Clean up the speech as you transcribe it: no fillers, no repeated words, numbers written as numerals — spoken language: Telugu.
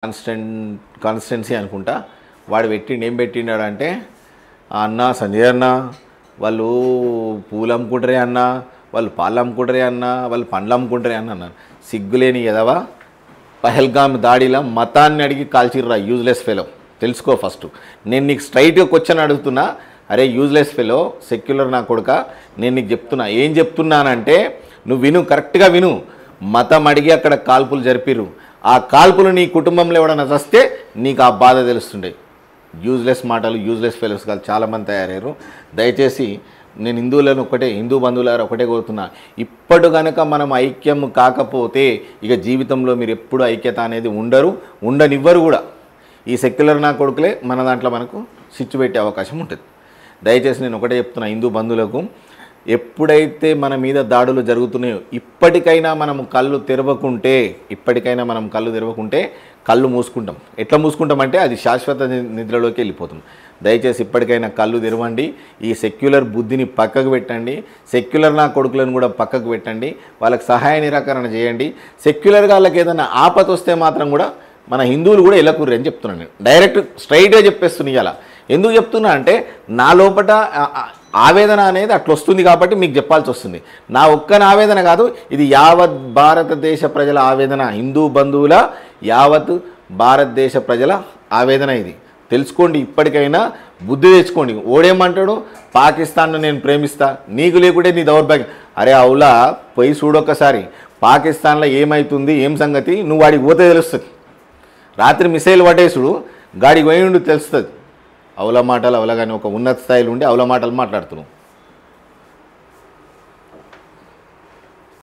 కాన్స్టెన్సీ అనుకుంటా వాడు పెట్టిండు. ఏం పెట్టిండాడు అంటే, అన్న సంజయ్ అన్న వాళ్ళు పూలు అమ్ముకుంటారే అన్న, వాళ్ళు పాలు అమ్ముకుంటారే అన్న, వాళ్ళు పండ్లు అమ్ముకుంటారే అన్న అన్నారు. సిగ్గులేని ఎదవా, పహల్గామ్ దాడిలో మతాన్ని అడిగి కాల్చిర్రా యూజ్లెస్ ఫెలో. తెలుసుకో ఫస్ట్. నేను నీకు స్ట్రైట్గా క్వశ్చన్ అడుగుతున్నా, అరే యూజ్లెస్ ఫెలో సెక్యులర్ నా కొడుక, నేను నీకు చెప్తున్నా. ఏం చెప్తున్నానంటే నువ్వు విను, కరెక్ట్గా విను. మతం అడిగి అక్కడ కాల్పులు జరిపిరు. ఆ కాల్పులు నీ కుటుంబంలో ఎవడన్నా వస్తే నీకు ఆ బాధ తెలుస్తుండే. యూజ్లెస్ మాటలు, యూజ్లెస్ ఫెలోస్ కాదు చాలామంది తయారయ్యారు. దయచేసి నేను హిందువులను హిందూ బంధువులారా ఒకటే కోరుతున్నా, ఇప్పటి కనుక మనం ఐక్యం కాకపోతే ఇక జీవితంలో మీరు ఎప్పుడు ఐక్యత అనేది ఉండనివ్వరు కూడా. ఈ సెక్యులర్ నా కొడుకులే మన దాంట్లో మనకు స్విచ్ పెట్టే అవకాశం ఉంటుంది. దయచేసి నేను ఒకటే చెప్తున్నా హిందూ బంధువులకు, ఎప్పుడైతే మన మీద దాడులు జరుగుతున్నాయో ఇప్పటికైనా మనం కళ్ళు తెరవకుంటే కళ్ళు మూసుకుంటాం. ఎట్లా మూసుకుంటామంటే అది శాశ్వత నిద్రలోకి వెళ్ళిపోతాం. దయచేసి ఇప్పటికైనా కళ్ళు తెరవండి. ఈ సెక్యులర్ బుద్ధిని పక్కకు పెట్టండి. సెక్యులర్ నా కొడుకులను కూడా పక్కకు పెట్టండి. వాళ్ళకి సహాయ నిరాకరణ చేయండి. సెక్యులర్ వాళ్ళకి ఏదైనా ఆపద వస్తే మాత్రం కూడా మన హిందువులు కూడా ఎలకూర్రి అని చెప్తున్నాను. నేను డైరెక్ట్ స్ట్రైట్గా చెప్పేస్తున్నా. ఇలా ఎందుకు చెప్తున్నా అంటే నా లోపల ఆవేదన అనేది అట్లా వస్తుంది కాబట్టి మీకు చెప్పాల్సి వస్తుంది. నా ఒక్కని ఆవేదన కాదు, ఇది యావత్ భారతదేశ ప్రజల ఆవేదన. హిందూ బంధువుల యావత్ భారతదేశ ప్రజల ఆవేదన ఇది. తెలుసుకోండి, ఇప్పటికైనా బుద్ధి తెచ్చుకోండి. ఓడేమంటాడు, పాకిస్తాన్ను నేను ప్రేమిస్తా, నీకు లేకుంటే నీ దౌర్భాగ్యం. అరే అవులా పోయి చూడొక్కసారి పాకిస్తాన్లో ఏమవుతుంది, ఏం సంగతి నువ్వు వాడికి పోతే తెలుస్తుంది. రాత్రి మిసైల్ పట్టేసుడు గాడికి పోయి తెలుస్తుంది. అవల మాటలు అవలా కానీ ఒక ఉన్నత స్థాయిలో ఉండి అవల మాటలు మాట్లాడుతున్నావు.